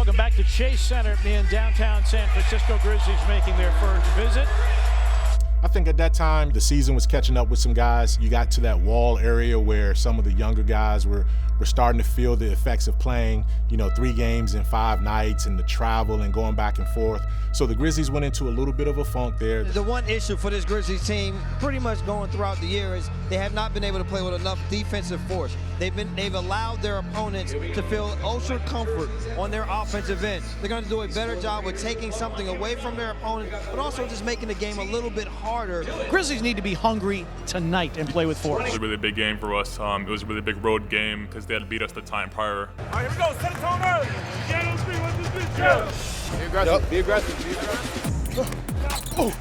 Welcome back to Chase Center in downtown San Francisco. Grizzlies making their first visit. I think at that time, the season was catching up with some guys. You got to that wall area where some of the younger guys were starting to feel the effects of playing, 3 games in 5 nights and the travel and going back and forth. So the Grizzlies went into a little bit of a funk there. The one issue for this Grizzlies team pretty much going throughout the year is they have not been able to play with enough defensive force. They've allowed their opponents to feel ultra comfort on their offensive end. They're going to do a better job with taking something away from their opponent, but also just making the game a little bit harder. Grizzlies need to be hungry tonight and play with force. It was a really big game for us. It was a really big road game because they had beat us the time prior. All right, here we go. Set a tone early. Yeah, those 3, 1, 2, 3, go. Be aggressive. Yep. Be aggressive. Be aggressive. Oh.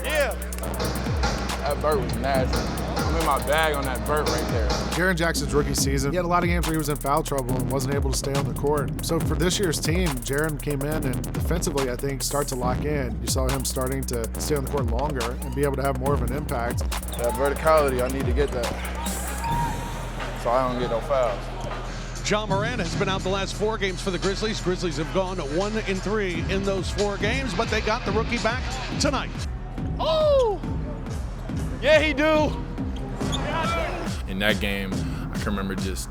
Yeah. That vert was nasty. I'm in my bag on that vert right there. Jaren Jackson's rookie season, he had a lot of games where he was in foul trouble and wasn't able to stay on the court. So for this year's team, Jaren came in and defensively, I think, start to lock in. You saw him starting to stay on the court longer and be able to have more of an impact. That verticality, I need to get that, so I don't get no fouls. Ja Morant has been out the last 4 games for the Grizzlies. Grizzlies have gone 1-3 in those 4 games, but they got the rookie back tonight. Oh! Yeah, he do. In that game, I can remember just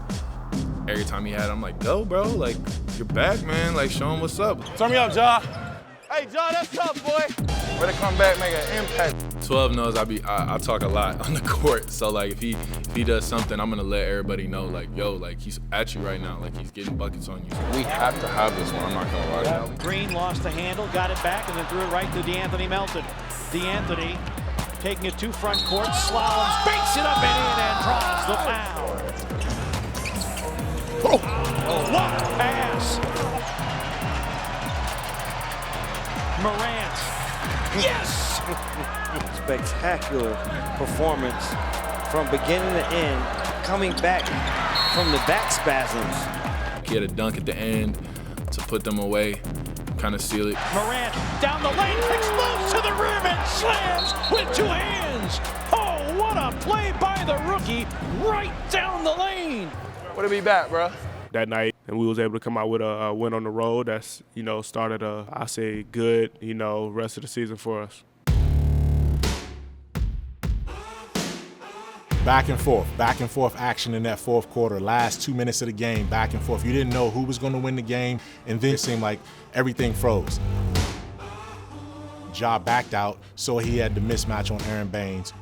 every time he had, I'm like, go, bro, like, you're back, man. Like, show him what's up. Turn me up, Ja. Hey, Ja, that's tough, boy. Way to come back, make an impact. 12 knows I talk a lot on the court, so like if he does something, I'm gonna let everybody know, like, yo, like he's at you right now, like he's getting buckets on you. We have to have this one, I'm not gonna lie. Green lost the handle, got it back, and then threw it right to DeAnthony Melton. DeAnthony taking it to front court, slaloms, banks it up and in, and draws the foul. Oh, what a pass. Morant. Yes! Spectacular performance from beginning to end, coming back from the back spasms. He had a dunk at the end to put them away, kind of seal it. Morant down the lane, explodes to the rim and slams with 2 hands. Oh, what a play by the rookie, right down the lane. Way to be back, bro. That night, and we was able to come out with a win on the road. That's, started I say, good, rest of the season for us. Back and forth action in that fourth quarter. Last 2 minutes of the game, back and forth. You didn't know who was going to win the game, and then it seemed like everything froze. Ja backed out, so he had the mismatch on Aaron Baines.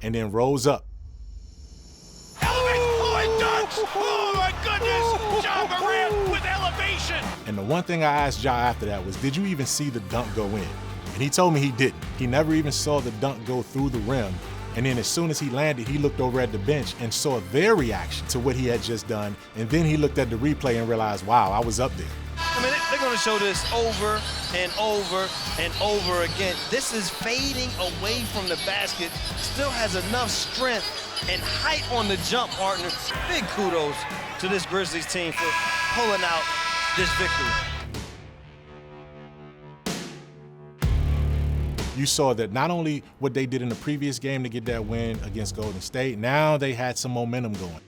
And then rose up. Oh my goodness, Ja Morant with elevation. And the one thing I asked Ja after that was, did you even see the dunk go in? And he told me he didn't. He never even saw the dunk go through the rim. And then as soon as he landed, he looked over at the bench and saw their reaction to what he had just done. And then he looked at the replay and realized, wow, I was up there. I mean, they're going to show this over and over and over again. This is fading away from the basket. Still has enough strength and height on the jump, partner. Big kudos to this Grizzlies team for pulling out this victory. You saw that not only what they did in the previous game to get that win against Golden State, now they had some momentum going.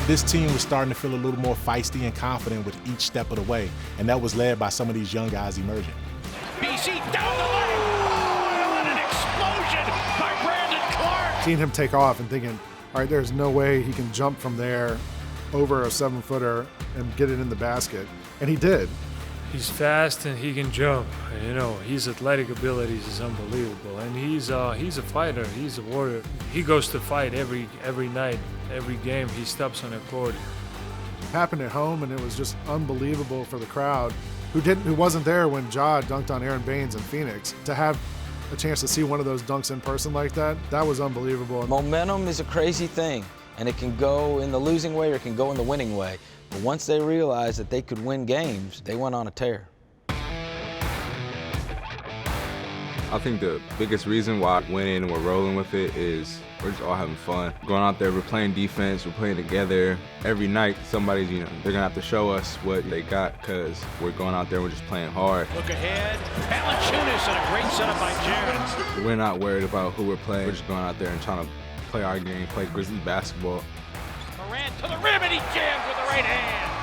This team was starting to feel a little more feisty and confident with each step of the way, and that was led by some of these young guys emerging. BC down the lane. Oh, what an explosion by Brandon Clark. Seeing him take off and thinking, all right, there's no way he can jump from there over a 7-footer and get it in the basket. And he did. He's fast and he can jump. His athletic abilities is unbelievable. And he's a fighter. He's a warrior. He goes to fight every night, every game. He steps on the court. It happened at home, and it was just unbelievable for the crowd who wasn't there when Ja dunked on Aaron Baines in Phoenix. To have a chance to see one of those dunks in person like that was unbelievable. Momentum is a crazy thing, and it can go in the losing way or it can go in the winning way. But once they realized that they could win games, they went on a tear. I think the biggest reason why I went in and we're rolling with it is we're just all having fun. Going out there, we're playing defense, we're playing together. Every night, somebody's, they're gonna have to show us what they got because we're going out there and we're just playing hard. Look ahead, VALANCIUNAS and a great setup by Jaren. We're not worried about who we're playing. We're just going out there and trying to play our game, play Grizzlies basketball. Morant to the rim and he jams with the right hand.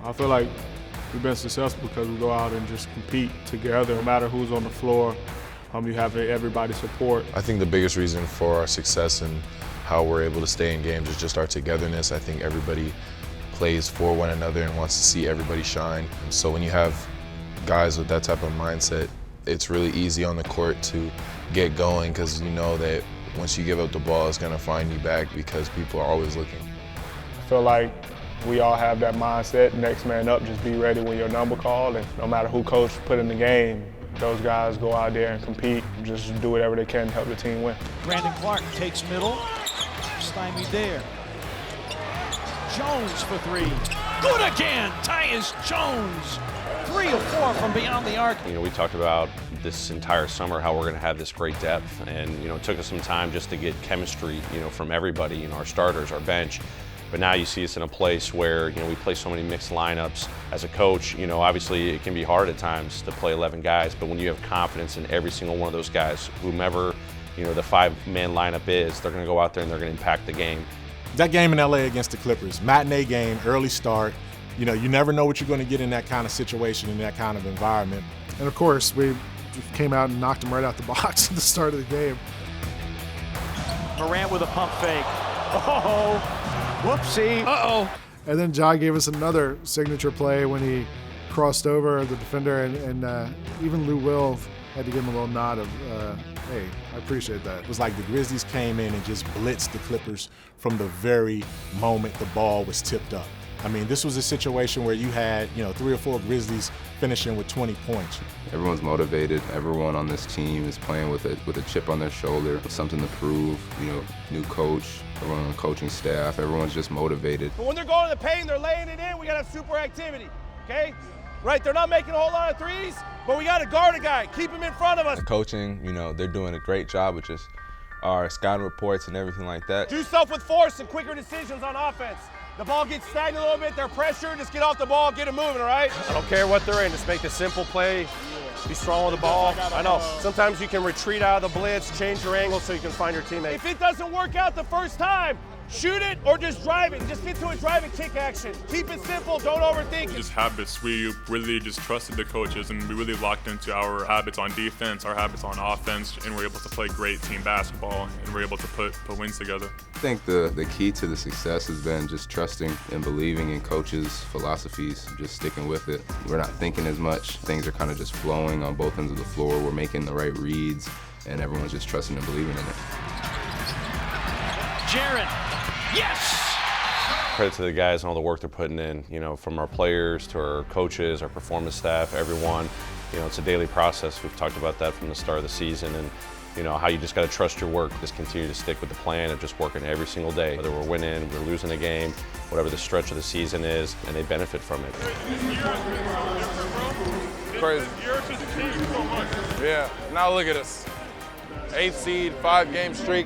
I feel like we've been successful because we go out and just compete together. No matter who's on the floor, you have everybody's support. I think the biggest reason for our success and how we're able to stay in games is just our togetherness. I think everybody plays for one another and wants to see everybody shine. So when you have guys with that type of mindset, it's really easy on the court to get going because you know that once you give up the ball, it's going to find you back because people are always looking. I feel like we all have that mindset, next man up, just be ready when your number called, and no matter who coach put in the game, those guys go out there and compete, just do whatever they can to help the team win. Brandon Clark takes middle, stymied there. Jones for three. Good again, Tyus Jones. 3 of 4 from beyond the arc. We talked about this entire summer how we're going to have this great depth, and it took us some time just to get chemistry, from everybody, our starters, our bench. But now you see us in a place where, we play so many mixed lineups. As a coach, obviously it can be hard at times to play 11 guys, but when you have confidence in every single one of those guys, whomever, the 5-man lineup is, they're gonna go out there and they're gonna impact the game. That game in LA against the Clippers, matinee game, early start, you never know what you're gonna get in that kind of situation, in that kind of environment. And of course, we came out and knocked him right out the box at the start of the game. Morant with a pump fake. Oh! Whoopsie. Uh-oh. And then Ja gave us another signature play when he crossed over the defender, and even Lou Will had to give him a little nod of, hey, I appreciate that. It was like the Grizzlies came in and just blitzed the Clippers from the very moment the ball was tipped up. I mean, this was a situation where you had, 3 or 4 Grizzlies finishing with 20 points. Everyone's motivated. Everyone on this team is playing with a chip on their shoulder, with something to prove. New coach, everyone on the coaching staff, everyone's just motivated. But when they're going to the paint, they're laying it in, we got to have super activity, okay? Right, they're not making a whole lot of threes, but we got to guard a guy, keep him in front of us. The coaching, they're doing a great job with just our scouting reports and everything like that. Do stuff with force and quicker decisions on offense. The ball gets stagnant a little bit, they're pressured, just get off the ball, get it moving, all right? I don't care what they're in, just make the simple play, be strong with the ball. I know, sometimes you can retreat out of the blitz, change your angle so you can find your teammate. If it doesn't work out the first time, shoot it or just drive it. Just get to a drive and kick action. Keep it simple, don't overthink it. Just habits. We really just trusted the coaches and we really locked into our habits on defense, our habits on offense, and we're able to play great team basketball and we're able to put wins together. I think the key to the success has been just trusting and believing in coaches' philosophies, just sticking with it. We're not thinking as much. Things are kind of just flowing on both ends of the floor. We're making the right reads and everyone's just trusting and believing in it. Jaren, yes! Credit to the guys and all the work they're putting in, from our players to our coaches, our performance staff, everyone. It's a daily process. We've talked about that from the start of the season and, how you just got to trust your work. Just continue to stick with the plan of just working every single day. Whether we're winning, we're losing a game, whatever the stretch of the season is, and they benefit from it. Crazy. Yeah, now look at us. 8th seed, 5-game streak.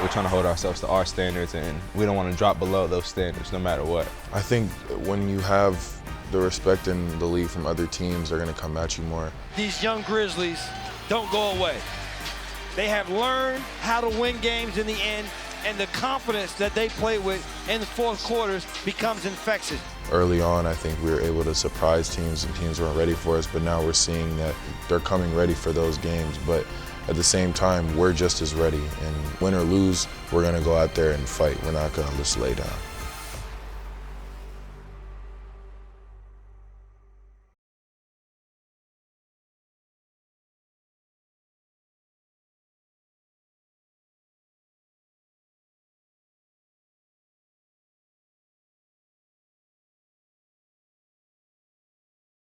We're trying to hold ourselves to our standards, and we don't want to drop below those standards no matter what. I think when you have the respect in the league from other teams, they're going to come at you more. These young Grizzlies don't go away. They have learned how to win games in the end, and the confidence that they play with in the fourth quarters becomes infectious. Early on, I think we were able to surprise teams, and teams weren't ready for us, but now we're seeing that they're coming ready for those games. But at the same time, we're just as ready, and win or lose, we're going to go out there and fight. We're not going to just lay down.